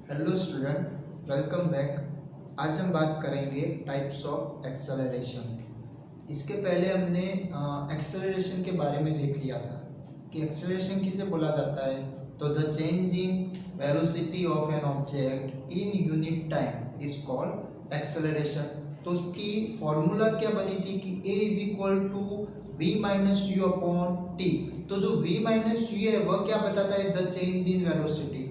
Hello student, welcome back. आज हम बात करेंगे टाइप्स ऑफ एक्सेलरेशन। इसके पहले हमने एक्सेलरेशन के बारे में देख लिया था कि एक्सेलरेशन किसे बोला जाता है। तो the change in velocity of an object in unit time is called acceleration. तो उसकी फॉर्मूला क्या बनी थी कि a is equal to v minus u upon t. तो जो v माइनस यू है वह क्या बताता है, द चेंज इन वेलोसिटी।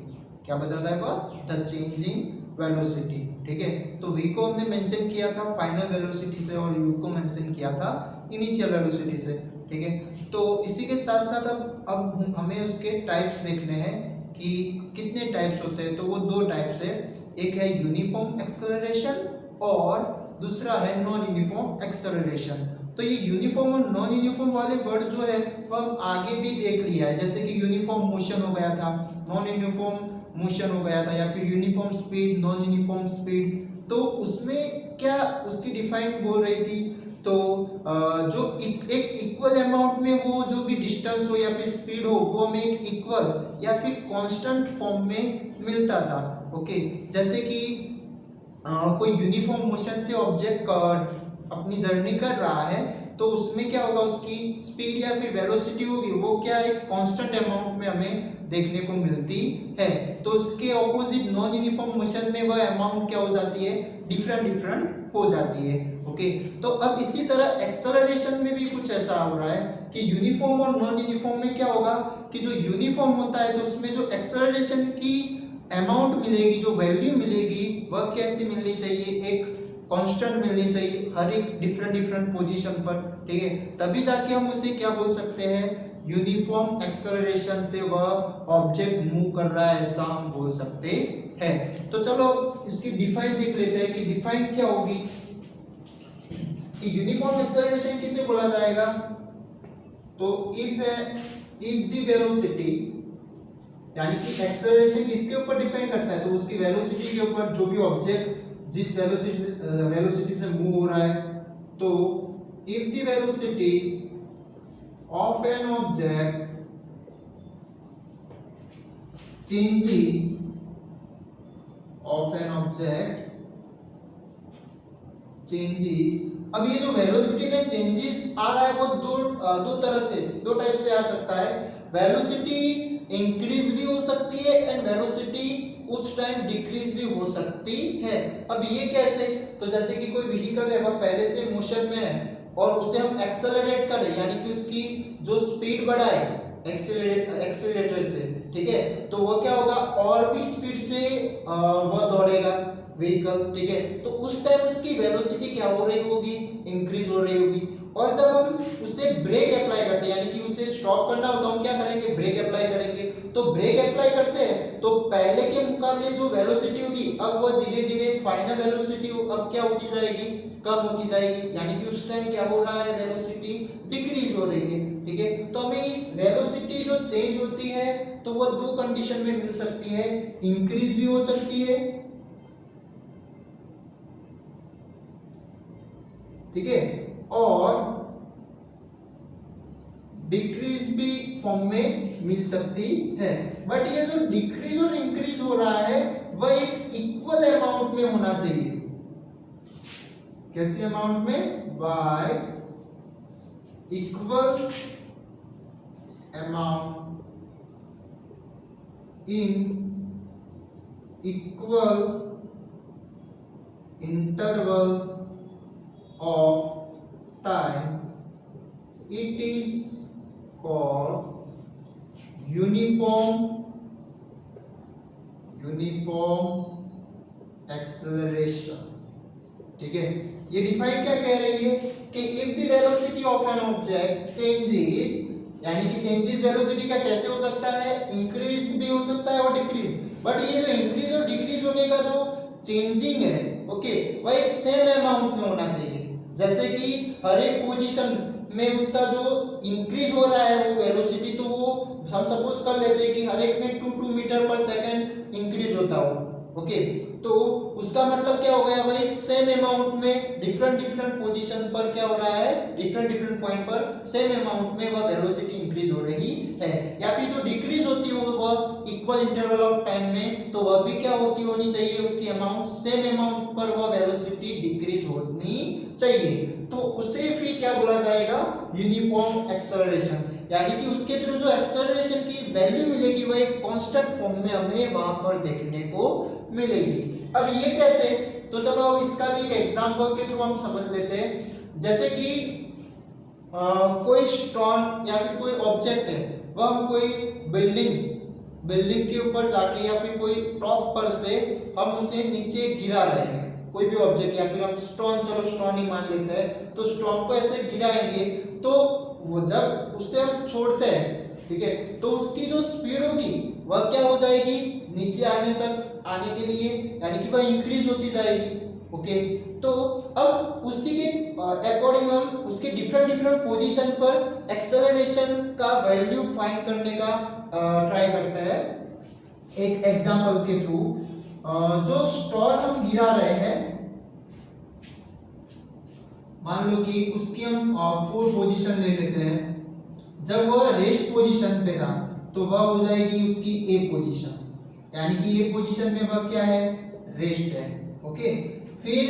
क्या बताता है वह, द चेंज इन वेलोसिटी। ठीक है, तो v को हमने मेंशन किया था फाइनल वेलोसिटी से और u को मेंशन किया था इनिशियल वेलोसिटी से। ठीक है, तो इसी के साथ साथ अब हमें उसके टाइप्स देखने हैं कि कितने टाइप्स होते हैं। तो वो दो टाइप्स है, एक है यूनिफॉर्म एक्सेलरेशन और दूसरा है नॉन यूनिफॉर्म एक्सेलरेशन। तो ये यूनिफॉर्म और नॉन यूनिफॉर्म वाले वर्ड जो है वो हम आगे भी देख लिया है, जैसे कि यूनिफॉर्म मोशन हो गया था, नॉन यूनिफॉर्म मोशन हो गया था, या फिर uniform speed, non uniform speed. तो उसमें क्या उसकी डिफाइन बोल रही थी, तो जो एक इक्वल अमाउंट में हो, जो भी डिस्टेंस हो या फिर स्पीड हो, वो हमें एक इक्वल या फिर कांस्टेंट फॉर्म में मिलता था। ओके, जैसे कि कोई यूनिफॉर्म मोशन से ऑब्जेक्ट अपनी जर्नी कर रहा है, तो उसमें क्या होगा, उसकी स्पीड या फिर वेलोसिटी होगी वो क्या एक कांस्टेंट अमाउंट में हमें देखने को मिलती है। तो उसके ऑपोजिट नॉन यूनिफॉर्म मोशन में वह अमाउंट क्या हो जाती है, डिफरेंट हो जाती है। ओके, तो अब इसी तरह एक्सेलरेशन में भी कुछ ऐसा हो रहा है कि यूनिफॉर्म और नॉन यूनिफॉर्म में क्या होगा कि जो यूनिफॉर्म होता है तो उसमें जो एक्सेलरेशन की अमाउंट मिलेगी, जो वैल्यू मिलेगी, वह कैसी मिलनी चाहिए, एक कांस्टेंट मिलनी चाहिए हर एक डिफरेंट पोजीशन पर। ठीक है, तभी जाके हम उसे क्या बोल सकते हैं, यूनिफॉर्म एक्सेलरेशन से वह ऑब्जेक्ट मूव कर रहा है, ऐसा हम बोल सकते हैं। तो चलो इसकी डिफाइन देख लेते हैं कि डिफाइन क्या होगी कि यूनिफॉर्म एक्सेलरेशन किसे बोला जाएगा। तो इफ द वेलोसिटी, यानी कि एक्सेलरेशन किसके ऊपर डिपेंड करता है, तो उसकी वेलोसिटी के ऊपर, जो भी ऑब्जेक्ट जिस वेलोसिटी से मूव हो रहा है। तो if the velocity of an object changes अब ये जो वेलोसिटी में चेंजेस आ रहा है वो दो टाइप से आ सकता है। वेलोसिटी इंक्रीज भी हो सकती है एंड वेलोसिटी उस टाइम डिक्रीज भी हो सकती है। अब ये कैसे, तो जैसे कि कोई व्हीकल है वह पहले से मोशन में है और उसे हम एक्सेलरेट करें, यानी कि उसकी जो स्पीड बढ़ाए एक्सेलरेटर से, ठीक है, तो वो क्या होगा, और भी स्पीड से वह दौड़ेगा व्हीकल। ठीक है, तो उस टाइम उसकी वेलोसिटी क्या हो रही होगी, इंक्रीज हो रही होगी। और जब हम उसे ब्रेक अप्लाई करते हैं, यानी कि उसे स्टॉप करना हो, तो हम क्या करेंगे, ब्रेक अप्लाई करेंगे। तो ब्रेक अप्लाई करते हैं तो पहले के मुकाबले जो वेलोसिटी होगी, अब वह धीरे धीरे फाइनल वेलोसिटी अब क्या होती जाएगी, कम होती जाएगी, यानी कि उस टाइम क्या हो रहा है, वेलोसिटी डिक्रीज हो रही है। ठीक है, तो हमें इस वेलोसिटी जो चेंज होती है तो वह दो कंडीशन में मिल सकती है, इंक्रीज भी हो सकती है, ठीक है, और डिक्रीज भी फॉर्म में मिल सकती है। बट ये जो डिक्रीज और इंक्रीज हो रहा है वह एक इक्वल अमाउंट में होना चाहिए। कैसे अमाउंट में, by equal amount in equal interval of time, it is called uniform acceleration। ठीक है, ये डिफाइन क्या कह रही है कि if the velocity of an object changes, यानी कि चेंजेस वेलोसिटी का कैसे हो सकता है, इंक्रीज भी हो सकता है और डिक्रीज। बट ये जो इंक्रीज और डिक्रीज होने का जो चेंजिंग है, ओके, वह एक सेम अमाउंट में होना चाहिए। जैसे कि हर एक पोजीशन में उसका जो इंक्रीज हो रहा है वो वेलोसिटी, तो वो हम सपोज कर लेते हैं कि हर एक में 2 मीटर पर सेकंड इंक्रीज होता हो। ओके, तो उसका मतलब क्या हो गया भाई, सेम अमाउंट में डिफरेंट डिफरेंट पोजीशन पर क्या हो रहा है, डिफरेंट डिफरेंट पॉइंट पर सेम अमाउंट में वह वेलोसिटी इंक्रीज हो रही है। या फिर जो डिक्रीज होती है वह इक्वल इंटरवल ऑफ टाइम में, तो वह भी क्या होनी चाहिए, उसकी अमाउंट सेम अमाउंट पर वह वेलोसिटी डिक्रीज होनी चाहिए। तो उसे फिर क्या बोला जाएगा, यूनिफॉर्म एक्सेलरेशन। यानी कि उसके थ्रू जो एक्सेलरेशन की वैल्यू मिलेगी वह एक कांस्टेंट फॉर्म में हमें वहां पर देखने को मिलेगी। अब ये कैसे, तो चलो अब इसका भी एक एग्जांपल के थ्रू हम समझ लेते हैं। जैसे कि कोई स्टोन या फिर कोई ऑब्जेक्ट है, वह हम कोई बिल्डिंग के ऊपर जाके या फिर कोई टॉप पर से हम उसे नीचे गिरा रहे हैं, कोई भी ऑब्जेक्ट या फिर हम स्टोन, चलो स्टोन ही मान लेते हैं, तो स्टोन को ऐसे गिराएंगे तो वो जब उसे हम छोड़ते हैं, ठीक है, तो उसकी जो स्पीड होगी वह क्या हो जाएगी, नीचे आने के लिए, यानी कि वह इंक्रीज होती जाएगी। ओके, तो अब उसी के अकॉर्डिंग हम उसके डिफरेंट पोजीशन पर एक्सेलरेशन का वैल्यू फाइंड करने का ट्राई करते हैं एक एग्जांपल के थ्रू। जो स्टोन हम गिरा रहे हैं, मान लो कि उसकी हम 4 पोजीशन ले लेते हैं। जब वह रेस्ट पोजीशन पे था तो वह हो जाएगी उसकी ए पोजीशन, यानी कि ए पोजीशन में वह क्या है, रेस्ट है। ओके, फिर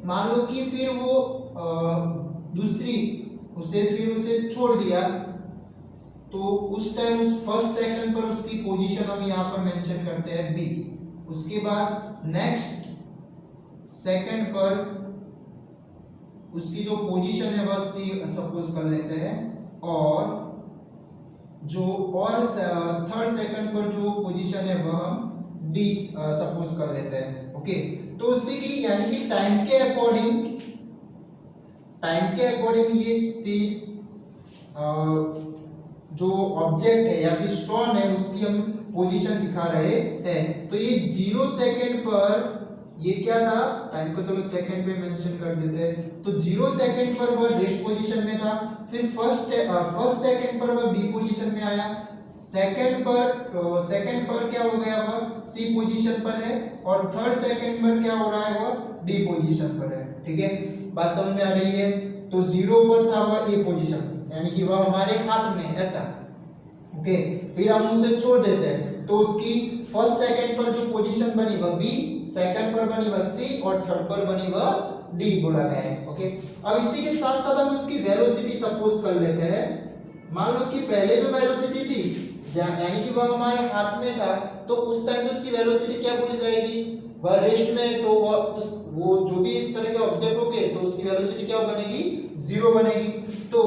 मान लो कि फिर वो उसे छोड़ दिया, तो उस टाइम उस फर्स्ट सेकंड पर उसकी पोजीशन हम यहाँ पर मेंशन करते हैं बी। उसके बाद नेक्स्ट सेकंड पर उसकी जो पोजीशन है वह सी सपोज कर लेते हैं, और थर्ड सेकंड पर जो पोजीशन है वह हम डी सपोज कर लेते हैं। ओके, तो उसी की यानी कि टाइम के अकॉर्डिंग ये स्पीड जो ऑब्जेक्ट है या फिर स्टोन है उसकी हम पोजीशन दिखा रहे हैं। तो ये 0 सेकंड पर ये क्या था, टाइम को चलो सेकंड पे मेंशन कर देते हैं, तो 0 सेकंड पर वह रेस्ट पोजीशन में था, फिर फर्स्ट सेकंड पर वह बी पोजीशन में आया, सेकंड पर क्या हो गया, वह सी पोजीशन पर है, और थर्ड सेकंड पर क्या हो रहा है, वह डी पोजीशन पर है। ठीक है, बात समझ में आ रही है। तो 0 पर था वह ए पोजीशन, यानी कि वह हमारे हाथ में ऐसा। ओके, फिर हम उसे छोड़ देते हैं, तो उसकी फर्स्ट सेकंड पर जो पोजीशन बनी वह बी, सेकंड पर बनी वह सी, और थर्ड पर बनी वह डी बोला गया है। ओके, अब इसी के साथ साथ हम उसकी वेलोसिटी सपोज कर लेते हैं। मान लो कि पहले जो वेलोसिटी थी, यानी कि वह हमारे हाथ में था, तो उस टाइम पे उसकी वेलोसिटी क्या बोली जाएगी, वह रेस्ट में, तो वो जो भी इस तरह के ऑब्जेक्ट होंगे तो उसकी वेलोसिटी क्या बनेगी, 0 बनेगी। तो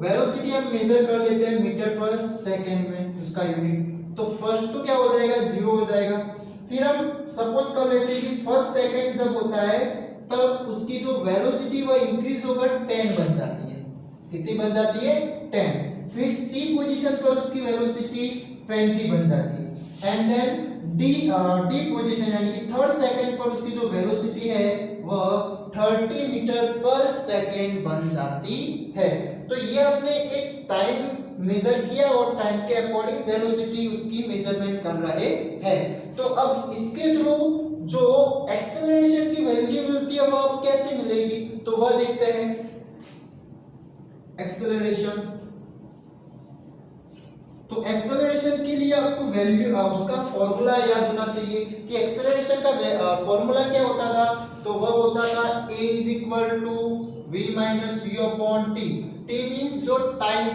वेलोसिटी हम मेजर कर लेते हैं मीटर पर सेकंड में, उसका यूनिट। तो फर्स्ट तो क्या हो जाएगा, 0 हो जाएगा। फिर हम सपोज कर लेते हैं कि फर्स्ट सेकंड जब होता है तब उसकी जो वेलोसिटी वह इंक्रीज होकर 10 बन जाती है। कितनी बन जाती है, 10। फिर सी पोजीशन पर उसकी वेलोसिटी 20 बन जाती है, एंड देन डी पोजीशन यानी कि थर्ड सेकंड पर उसकी जो वेलोसिटी है वह 30 मीटर पर सेकंड बन जाती है। तो ये हमने एक टाइम मेजर किया और टाइम के अकॉर्डिंग वेलोसिटी उसकी मेजरमेंट कर रहे हैं। तो अब इसके थ्रू जो एक्सेलरेशन की वैल्यू मिलती है वह कैसे मिलेगी, तो वह देखते हैं। एक्सेलरेशन, तो एक्सेलरेशन के लिए आपको वैल्यू उसका फॉर्मूला याद होना चाहिए कि एक्सेलरेशन का फॉर्मूला क्या होता था, तो वह होता था a = v - u/t। t means जो टाइम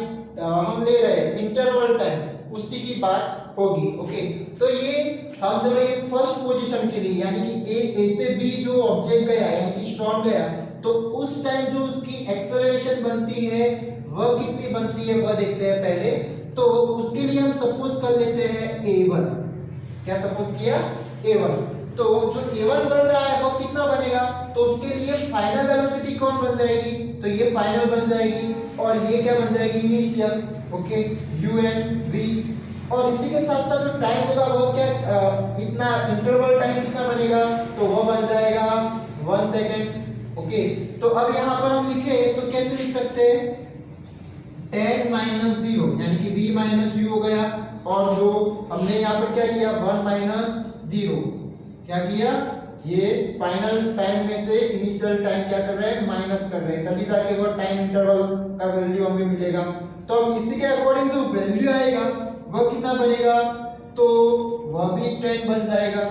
हम ले रहे हैं, इंटरवल टाइम, उसी की बात होगी। ओके, तो ये हम चलो ये फर्स्ट पोजीशन के लिए, यानी कि ए से बी जो ऑब्जेक्ट गया, यानी कि स्टोन गया, तो उस टाइम जो उसकी एक्सेलरेशन बनती है वह कितनी बनती है वह देखते हैं पहले। तो उसके लिए हम सपोज कर लेते हैं a1। क्या सपोज किया, a1। तो जो a1 बन रहा है वो कितना बनेगा, तो उसके लिए फाइनल वेलोसिटी कौन बन जाएगी, तो ये फाइनल बन जाएगी, और ये क्या बन जाएगी, इनिशियल। Okay, u/v। और इसी के साथ साथ जो टाइम होगा वो क्या, इतना इंटरवल टाइम कितना बनेगा, तो वो बन जाएगा 1 सेकंड। ओके, तो अब यहाँ पर हम लिखे तो कैसे लिख सकते हैं, 10 - 0 यानी कि v - u हो गया, और जो हमने यहाँ पर क्या किया, 1 - 0 क्या किया, ये फाइनल टाइम में से इनिशियल टाइम क्या कर रहे हैं, माइनस कर रहे हैं, तभी जाके वो टाइम इंटरवल का वैल्यू हमें मिलेगा। तो अब इसी के अकॉर्डिंग जो वैल्यू आएगा वह कितना बनेगा, तो वह भी 10 बन जाएगा।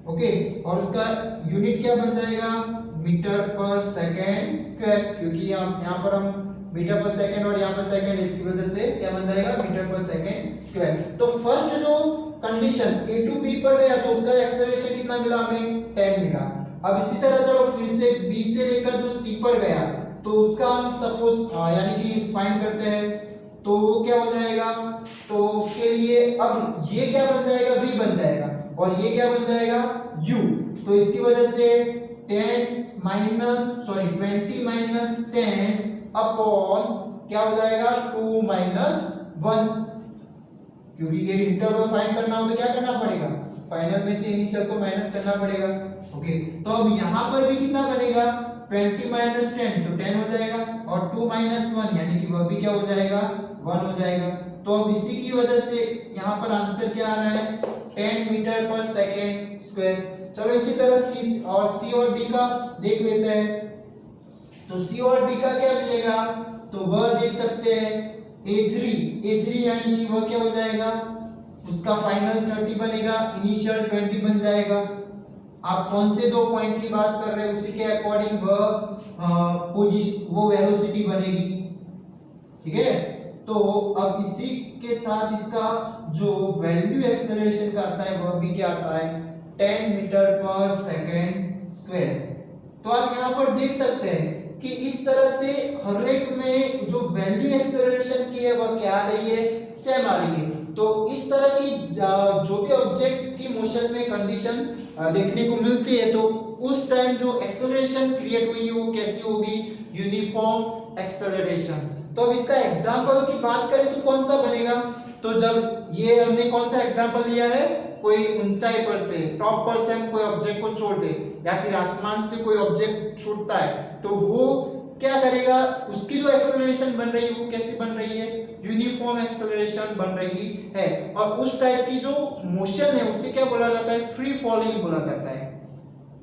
ओके, और उसका यूनिट क्या बन जाएगा, मीटर पर सेकेंड स्क्वायर, क्योंकि यहाँ पर हम मीटर पर सेकेंड और यहाँ पर सेकेंड, इसकी वजह से क्या बन जाएगा, मीटर पर सेकेंड स्क्वायर। तो फर्स्ट जो कंडीशन A टू B पर गया तो उसका एक्सेलरेशन कितना मिला हमें, 10 मिला। अब इसी तरह चलो फिर से B से लेकर जो C पर गया तो उसका हम सपोज यानी कि फाइंड करते हैं, तो वो क्या हो जाएगा, तो उसके लिए अब ये क्या बन जाएगा, V बन जाएगा, और ये क्या बन जाएगा, U। तो इसकी वजह से 20 माइनस 10 अपॉन क्या हो जाएगा, 2 माइनस 1, क्योंकि ये इंटरवल फाइंड करना हो तो क्या करना पड़ेगा, फाइनल में से इनिशियल को माइनस करना पड़ेगा। ओके, तो अब यहाँ पर भी कितना बनेगा, 20 माइनस 10 तो 10 हो जाएगा, और 2 माइनस 1 यानी कि वह भी क्या हो जाएगा, 1 हो जाएगा। तो अब इसी की वजह से यहाँ पर आंसर क्या आ रहा है, 10 मीटर पर सेकेंड स्क्वायर। चलो इसी तरह C और D का देख लेते हैं। तो C और D का क्या मिलेगा, तो वह देख सकते हैं A3 यानी कि वह क्या हो जाएगा, उसका फाइनल 30 बनेगा, इनिशियल 20 बन जाएगा। आप कौन से दो पॉइंट की बात कर रहे हैं उसी के अकॉर्डिंग वह पोजीशन वो वेलोसिटी बनेगी, ठीक है। तो अब इसी के साथ इसका जो वैल्यू एक्सेलरेशन का आता है वह भी क्या आता है, 10 मीटर पर सेकेंड स्क्वायर। तो आप यहाँ पर देख सकते हैं कि इस तरह से हर एक में जो वैल्यू एक्सेलरेशन की है वह क्या आ रही है, सेम आ रही है। तो इस तरह की जो भी ऑब्जेक्ट की मोशन में कंडीशन देखने को मिलती है तो उस टाइम जो एक्सेलरेशन क्रिएट हुई है वो कैसी होगी, यूनिफॉर्म एक्सेलरेशन। तो अब इसका एग्जांपल की बात करें तो कौन सा बनेगा, तो जब ये हमने कौन सा एग्जांपल लिया है, कोई ऊंचाई पर से टॉप पर से हम कोई ऑब्जेक्ट को छोड़ दे या फिर आसमान से कोई ऑब्जेक्ट छूटता है तो वो क्या करेगा, उसकी जो एक्सेलरेशन बन रही है वो कैसी बन रही है, यूनिफॉर्म एक्सेलरेशन बन रही है। और उस टाइप की जो मोशन है उसे क्या बोला जाता है, फ्री फॉलिंग बोला जाता है,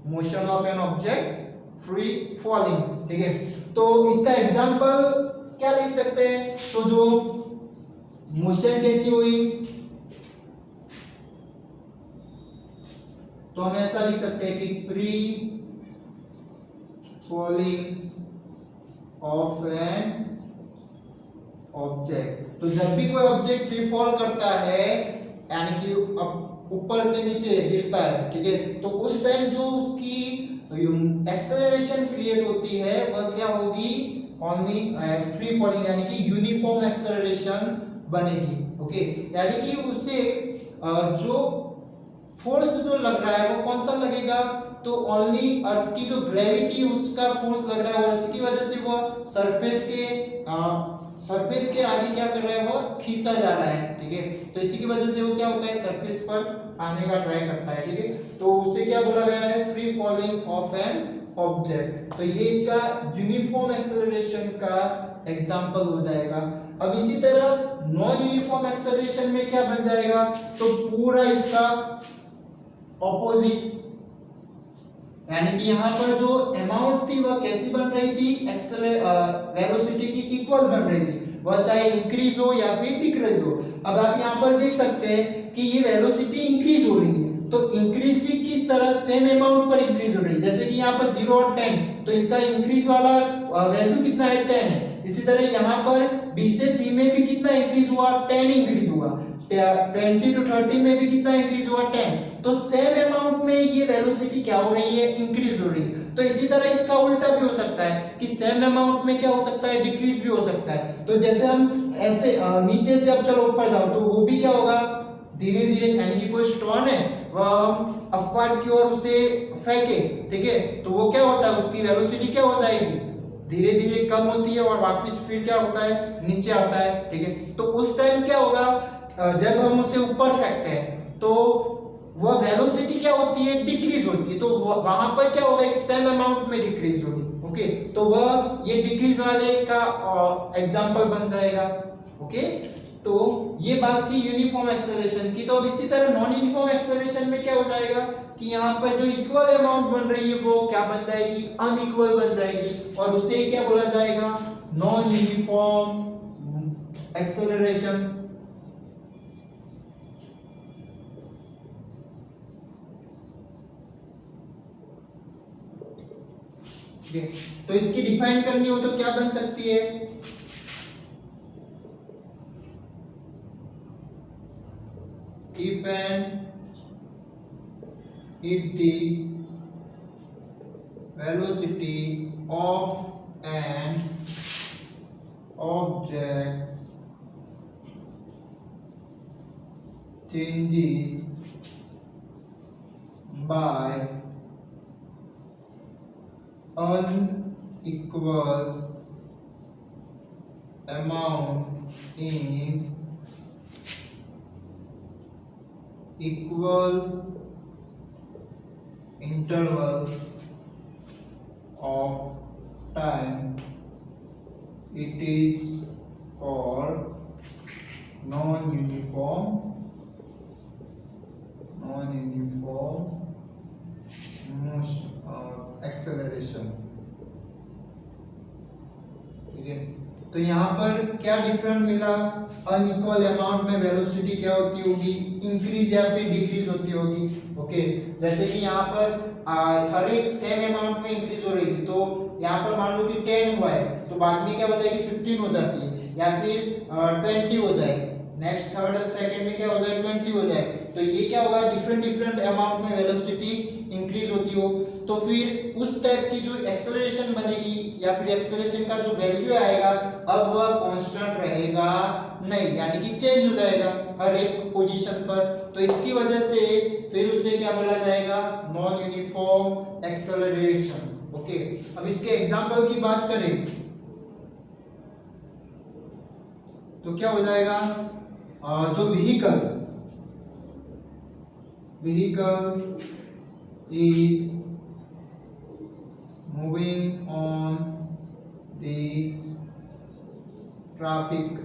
motion of an object free falling, ठीक है। तो इसका एग्जांपल क्या लिख सकते हैं, तो जो मोशन कैसी हुई, तो हम ऐसा लिख सकते हैं कि free falling of an object. तो जब भी कोई ऑब्जेक्ट फ्री फॉल करता है यानी कि अब ऊपर से नीचे गिरता है, ठीक है, तो उस टाइम जो उसकी एक्सेलरेशन क्रिएट होती है वह क्या होगी, ओनली फ्री फॉलिंग यानी कि यूनिफॉर्म एक्सेलरेशन बनेगी। ओके, यानी कि उसे जो फोर्स जो लग रहा है वो कौन सा लगेगा, तो ओनली अर्थ की जो ग्रेविटी उसका फोर्स लग रहा है और इसकी वजह से वो सरफेस के आगे क्या कर रहा है, वो खींचा जा रहा है, ठीक है। तो इसी की वजह से वो क्या होता है, सरफेस पर आने का ट्राई करता है, ठीक है। तो उसे क्या बोला गया है, free falling of an object. तो ये इसका यूनिफॉर्म एक्सेलरेशन का एग्जांपल हो जाएगा। अब इसी तरह नॉन यूनिफॉर्म एक्सेलरेशन में क्या बन जाएगा, तो पूरा इसका ऑपोजिट, यानी कि यहाँ पर जो अमाउंट थी वह कैसी बन रही थी, वेलोसिटी की इक्वल बन रही थी, वह चाहे इंक्रीज हो या फिर डिक्रीज हो। अब आप यहाँ पर देख सकते हैं कि ये वेलोसिटी इंक्रीज हो रही है, तो इंक्रीज भी किस तरह, सेम अमाउंट पर इंक्रीज हो रही है। जैसे कि यहाँ पर 0 और 10, तो इसका इंक्रीज वाला वैल्यू कितना है, 10 है। इसी तरह यहाँ पर B से C में भी कितना इंक्रीज हुआ, 10 इंक्रीज हुआ। 20 to 30 में भी कितना इंक्रीज हुआ, 10। तो सेम अमाउंट में ये वेलोसिटी क्या हो रही है, इंक्रीज हो रही है। तो इसी तरह इसका उल्टा भी हो सकता है कि सेम अमाउंट में क्या हो सकता है, डिक्रीज भी हो सकता है। तो जैसे हम ऐसे नीचे से अब चलो ऊपर जाओ तो वो भी क्या होगा, धीरे धीरे, यानी कि कोई स्टोन है वह अपवर्ड की ओर उसे फेंके, ठीक है, तो वो क्या होता है, उसकी वेलोसिटी क्या हो जाएगी, धीरे धीरे कम होती है और वापस फिर क्या होता है, नीचे आता है, ठीक है। तो उस टाइम क्या होगा, जब हम उसे ऊपर फेंकते हैं तो वह वेलोसिटी क्या होती है, डिक्रीज होती है। तो वहां पर क्या होगा, एक सेम अमाउंट में डिक्रीज होगी। ओके, तो वह ये डिक्रीज वाले का एग्जांपल बन जाएगा। ओके, तो ये बात थी यूनिफॉर्म एक्सेलरेशन की। तो अब इसी तरह नॉन यूनिफॉर्म एक्सेलरेशन में क्या हो जाएगा कि यहाँ पर जो इक्वल अमाउंट बन रही है वो क्या बन जाएगी, अनइक्वल बन जाएगी, और उसे क्या बोला जाएगा, नॉन यूनिफॉर्म एक्सेलरेशन। तो इसकी डिफाइन करनी हो तो क्या बन सकती है, if the velocity of an object changes by unequal amount in equal interval of time, it is called non-uniform acceleration. ठीक है, तो यहाँ पर क्या डिफरेंस मिला, अनइक्वल अमाउंट में वेलोसिटी क्या होती होगी, इंक्रीज या फिर डिक्रीज होती होगी। ओके, जैसे कि यहाँ पर हर एक सेम अमाउंट में इंक्रीज हो रही थी, तो यहाँ पर मान लो कि 10 हुआ है तो बाद में क्या हो जाएगी 15 हो जाती है, या फिर 20 हो जाएगी, नेक्स्ट थर्ड सेकंड में क्या हो जाए 20 हो जाए। तो ये क्या होगा, डिफरेंट अमाउंट में वेलोसिटी इंक्रीज होती हो, तो फिर उस टाइप की जो एक्सेलरेशन बनेगी या फिर एक्सेलरेशन का जो वैल्यू आएगा अब वह कांस्टेंट रहेगा नहीं, यानी कि चेंज हो जाएगा हर एक पोजीशन पर। तो इसकी वजह से फिर उसे क्या बोला जाएगा, नॉन यूनिफॉर्म एक्सेलरेशन। ओके, अब इसके एग्जांपल की बात करें तो क्या हो जाएगा, जो vehicle is moving on the traffic।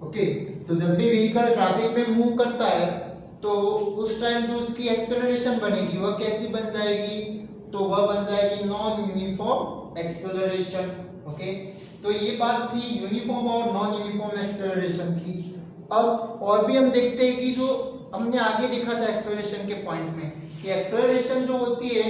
Okay, तो जब भी व्हीकल ट्रैफिक में मूव करता है तो उस टाइम जो उसकी एक्सेलरेशन बनेगी वह कैसी बन जाएगी, तो वह बन जाएगी नॉन यूनिफॉर्म एक्सेलरेशन। ओके, तो ये बात थी यूनिफॉर्म और नॉन यूनिफॉर्म एक्सेलरेशन की। अब और भी हम देखते हैं कि जो हमने आगे देखा था एक्सेलरेशन के पॉइंट में कि एक्सेलरेशन जो होती है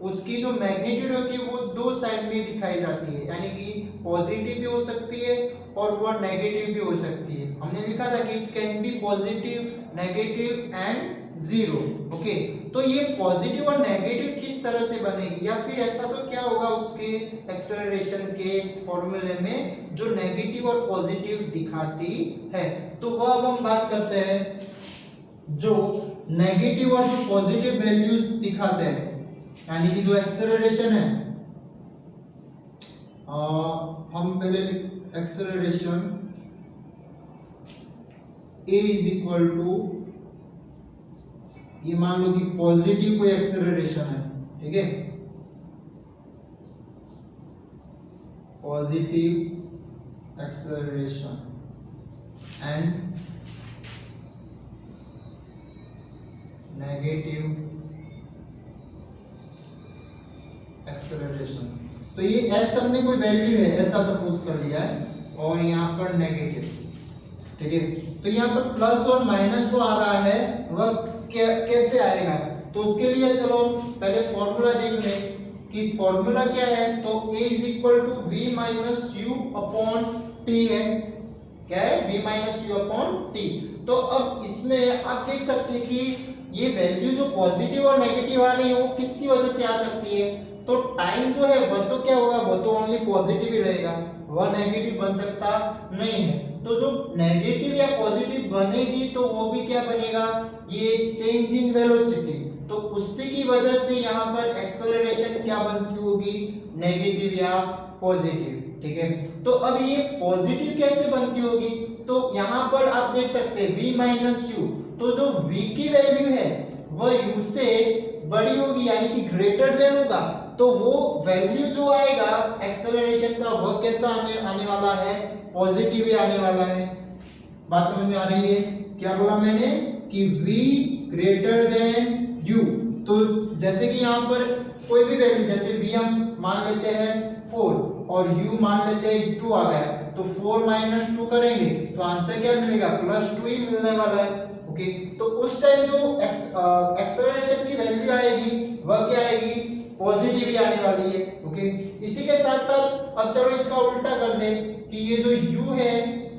उसकी जो मैग्नीट्यूड होती है वो दो साइड में दिखाई जाती है, यानी कि पॉजिटिव भी हो सकती है और वो नेगेटिव भी हो सकती है। हमने लिखा था कि can be positive, negative and zero. Okay, तो ये पॉजिटिव और नेगेटिव किस तरह से बनेगी, या फिर ऐसा तो क्या होगा उसके एक्सेलरेशन के फॉर्मूले में जो नेगेटिव और पॉजिटिव दिखाती है। तो वह अब हम बात करते हैं जो नेगेटिव और जो पॉजिटिव वैल्यूज दिखाते हैं, यानी कि जो एक्सेलरेशन है, हम पहले acceleration a is equal to, ये मान लो कि पॉजिटिव कोई एक्सेलरेशन है, ठीक है, positive acceleration and negative acceleration. तो ये x हमने कोई वैल्यू है ऐसा सपोज कर लिया है और यहाँ पर नेगेटिव, ठीक है। तो यहाँ पर प्लस और माइनस जो आ रहा है वह कैसे आएगा, तो उसके लिए चलो पहले फॉर्मूला देख लें कि फॉर्मूला क्या है। तो a is equal to v minus u upon t है, क्या है, v minus u upon t. तो अब इसमें आप देख सकते हैं कि ये वैल्यू जो पॉजिटिव और नेगेटिव आ रही है वो किसकी वजह से आ सकती है, तो टाइम जो है वह तो क्या होगा, वह तो ओनली पॉजिटिव ही रहेगा, वह नेगेटिव बन सकता नहीं है। तो जो नेगेटिव या पॉजिटिव बनेगी तो वो भी क्या बनेगा, ये चेंज इन वेलोसिटी, तो उससे की वजह से यहाँ पर एक्सेलरेशन क्या बनती होगी, नेगेटिव या पॉजिटिव, ठीक है। तो अब ये पॉजिटिव कैसे बनती होगी, तो यहाँ पर आप देख सकते हैं v माइनस यू, तो जो v की वैल्यू है वह u से बड़ी होगी यानी कि ग्रेटर देन होगा, तो वो वैल्यू जो आएगा एक्सेलरेशन का वह कैसा आने वाला है, पॉजिटिव ही आने वाला है। बात समझ में आ रही है? क्या बोला मैंने कि v ग्रेटर देन u। तो जैसे कि यहाँ पर कोई भी वैल्यू, जैसे v हम मान लेते हैं 4 और u मान लेते हैं 2 आ गया, तो 4 माइनस 2 करेंगे तो आंसर क्या मिलेगा, +2 ही मिलने वाला है। ओके, तो उस टाइम जो एक्सेलरेशन की वैल्यू आएगी वह क्या आएगी, पॉजिटिव ही आने वाली है। ओके, इसी के साथ साथ अब चलो इसका उल्टा कर दे कि ये जो u है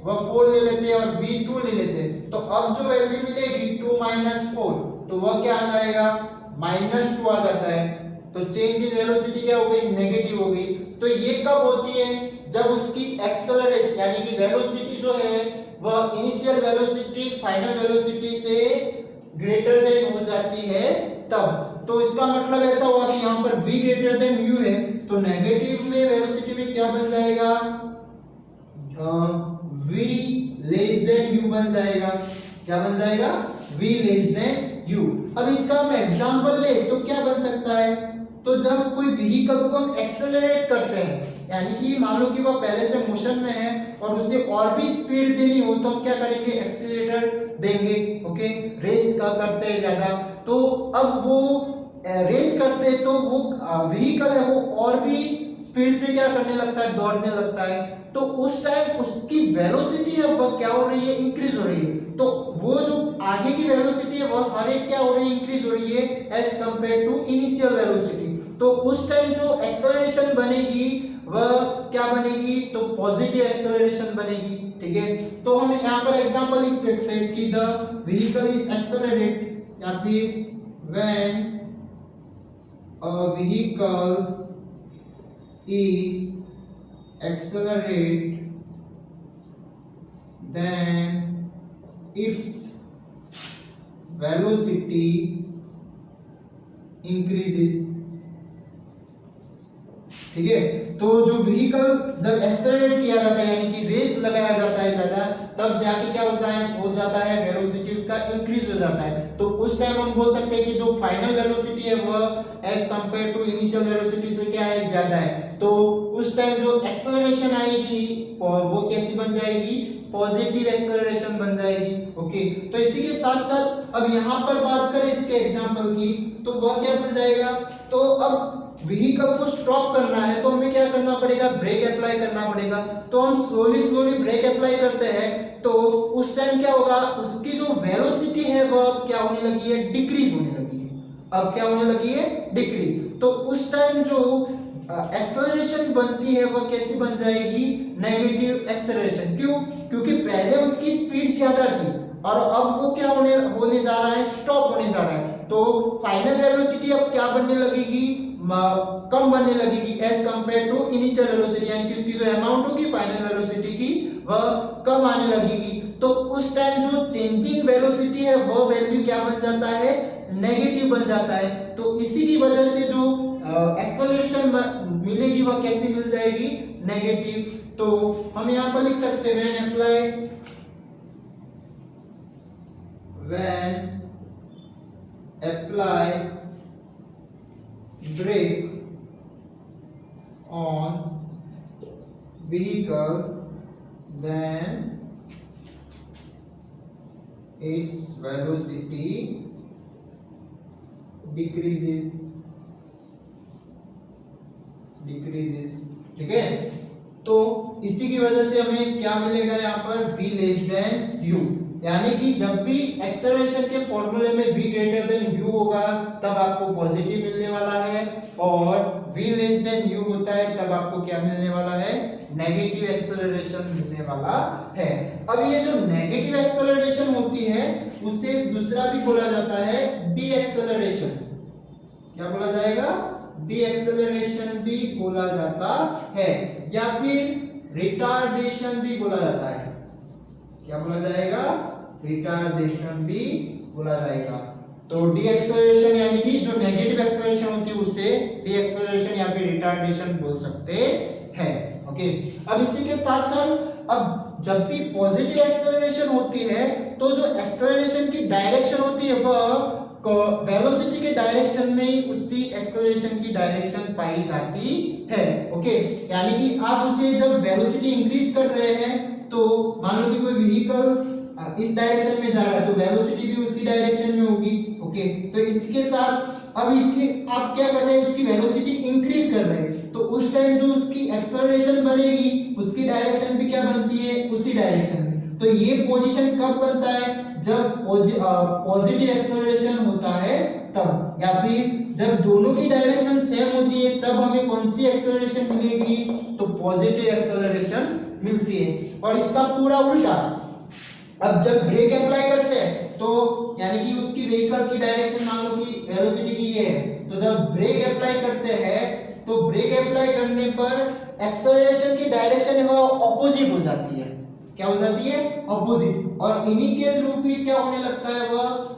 वह 4 ले लेते हैं और v 2 ले लेते हैं, तो अब जो वैल्यू मिलेगी 2 माइनस 4, तो वह क्या आ जाएगा, -2 आ जाता है। तो चेंज इन वेलोसिटी क्या हो गई, नेगेटिव हो गई। तो ये कब होती है, जब उसकी एक्सेलरेशन यानी कि वेलोसिटी जो है वह इनिशियल वेलोसिटी फाइनल वेलोसिटी से ग्रेटर देन हो जाती है तब। तो इसका मतलब ऐसा हुआ कि यहाँ पर v ग्रेटर देन u है, तो नेगेटिव में वेलोसिटी में क्या बन जाएगा, v लेस देन u बन जाएगा। क्या बन जाएगा, v लेस देन u। अब इसका हम एग्जांपल ले तो क्या बन सकता है, तो जब कोई व्हीकल को हम एक्सेलरेट करते हैं, यानी कि मान लो कि वो पहले से मोशन में है और उसे और भी स्पीड देनी हो, तो हम क्या करेंगे, एक्सीलरेटर देंगे। ओके, रेस का करते हैं ज्यादा, तो अब वो रेस करते हैं तो वो व्हीकल है वो और भी स्पीड से क्या करने लगता है, दौड़ने लगता है। तो उस टाइम उसकी वेलोसिटी है वह क्या हो रही है, इंक्रीज हो रही है। तो वो जो आगे की वेलोसिटी है वह हर एक क्या हो रही है, इंक्रीज हो रही है as compare to initial velocity. तो उस टाइम जो एक्सेलरेशन बनेगी वह क्या बनेगी, तो पॉजिटिव एक्सेलरेशन बनेगी। ठीक है, तो हम यहाँ पर एग्जांपल लिख सकते हैं कि द व्हीकल इज एक्सेलरेट, या फिर when a vehicle is accelerate then its velocity increases। ठीक है, तो जो व्हीकल जब एक्सेलरेट किया जाता है यानी कि रेस लगाया जाता है ज्यादा, तब जाके क्या हो जाता है वेलोसिटी उसका इंक्रीज हो जाता है। तो उस टाइम हम बोल सकते हैं कि जो फाइनल वेलोसिटी है वह as compare to initial velocity से क्या है, ज्यादा है। तो उस टाइम जो एक्सेलरेशन आएगी वो कैसी बन जाएगी, पॉजिटिव एक्सेलरेशन बन जाएगी। ओके, तो इसी के साथ साथ अब यहाँ पर बात करें इसके एग्जांपल की, तो वह क्या बन जाएगा, तो अब व्हीकल को स्टॉप करना है तो हमें क्या करना पड़ेगा, ब्रेक अप्लाई करना पड़ेगा। तो हम स्लोली ब्रेक अप्लाई करते हैं, तो उस टाइम क्या होगा, उसकी जो वेलोसिटी है वह क्या होने लगी है, डिक्रीज होने लगी है। अब क्या होने लगी है, डिक्रीज। तो उस टाइम जो एक्सेलरेशन बनती है वह कैसी बन जाएगी, नेगेटिव एक्सेलरेशन। क्यों, क्योंकि पहले उसकी स्पीड ज्यादा थी और अब वो क्या होने जा रहा है, स्टॉप होने जा रहा है। तो फाइनल वेलोसिटी अब क्या बनने लगेगी, कम बनने लगेगी as compare to initial velocity, यानी कि उसकी जो अमाउंट होगी फाइनल वेलोसिटी की वह कम आने लगेगी। तो उस टाइम जो चेंजिंग वेलोसिटी है वो वैल्यू क्या बन जाता है, नेगेटिव बन जाता है। तो इसी की वजह से जो एक्सेलरेशन मिलेगी वह कैसी मिल जाएगी, नेगेटिव। तो हम यहाँ पर लिख सकते हैं when apply brake on vehicle then its velocity decreases। ठीक है, तो इसी की वजह से हमें क्या मिलेगा यहाँ पर, v लेस देन u, यानी कि जब भी एक्सेलरेशन के फॉर्मूले में v ग्रेटर देन u होगा तब आपको पॉजिटिव मिलने वाला है, और v लेस देन u होता है तब आपको क्या मिलने वाला है, नेगेटिव एक्सेलरेशन मिलने वाला है। अब ये जो नेगेटिव एक्सेलरेशन होती है उसे दूसरा भी बोला जाता है डी एक्सेलरेशन। क्या बोला जाएगा, डी एक्सेलरेशन भी बोला जाता है, या फिर रिटार्डेशन भी बोला जाता है। क्या बोला जाएगा, रिटार्डेशन भी बोला जाएगा। तो डी एक्सेलरेशन यानी कि जो नेगेटिव एक्सेलरेशन होती है उसे डी एक्सेलरेशन या फिर रिटार्डेशन बोल सकते हैं। ओके, अब इसी के साथ साथ अब जब भी पॉजिटिव एक्सेलरेशन होती है तो जो एक्सेलरेशन की डायरेक्शन होती है वह वेलोसिटी के डायरेक्शन में ही उसी एक्सेलरेशन की डायरेक्शन पाई जाती है। ओके, यानी कि आप उसे जब वेलोसिटी इंक्रीज कर रहे हैं तो मान लो कि कोई व्हीकल इस डायरेक्शन में जा रहा है तो वेलोसिटी भी उसी डायरेक्शन में होगी। ओके, तो इसके साथ अब इसके आप क्या कर रहे हैं, उसकी वेलोसिटी इंक्रीज कर रहे हैं, तो उस टाइम जो उसकी एक्सेलरेशन बनेगी उसकी डायरेक्शन भी क्या बनती है, उसी डायरेक्शन में। तो ये पोजीशन कब बनता है, जब पॉजिटिव एक्सेलरेशन होता है तब, या फिर जब दोनों की डायरेक्शन सेम होती है तब हमें कौन सी एक्सेलरेशन मिलेगी, तो पॉजिटिव एक्सेलरेशन मिलती है। और इसका पूरा उल्टा, अब जब ब्रेक अप्लाई करते हैं तो यानी कि उसकी व्हीकल की डायरेक्शन मान लो कि वेलोसिटी की ये है, तो जब ब्रेक अप्लाई करते हैं तो ब्रेक अप्लाई करने पर एक्सेलरेशन की डायरेक्शन है वो ऑपोजिट हो जाती है। क्या हो जाती है, ऑपोजिट। और इन्हीं के थ्रू फिर क्या होने लगता है, वह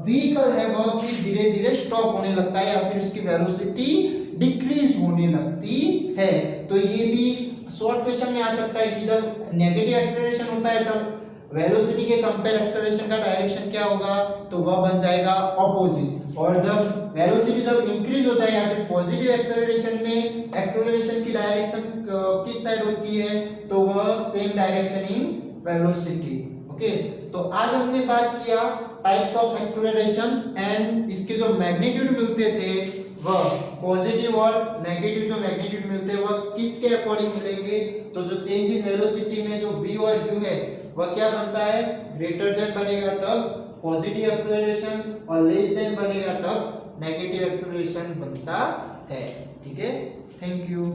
व्हीकल है वह फिर धीरे धीरे स्टॉप होने लगता है या फिर उसकी वेलोसिटी डिक्रीज होने लगती है। तो ये भी शॉर्ट क्वेश्चन में आ सकता है कि जब नेगेटिव एक्सेलरेशन होता है तब वेलोसिटी के कंपेयर एक्सेलरेशन का डायरेक्शन क्या होगा, तो वह बन जाएगा ऑपोजिट। और जब वेलोसिटी जब इंक्रीज होता है या फिर पॉजिटिव एक्सेलरेशन में एक्सेलरेशन की डायरेक्शन किस साइड होती है, तो वह same direction in velocity. Okay, तो आज हमने बात किया टाइप्स ऑफ एक्सेलरेशन एंड इसके जो मैग्नीट्यूड मिलते थे वह पॉजिटिव और नेगेटिव जो मैग्नीट्यूड मिलते हैं वह किसके अकॉर्डिंग मिलेंगे। तो जो चेंज इन वेलोसिटी में जो v और u है वह क्या बनता है, ग्रेटर देन बनेगा तब पॉजिटिव एक्सेलरेशन और लेस देन बनेगा तब नेगेटिव एक्सेलरेशन बनता है। ठीक है, थैंक यू।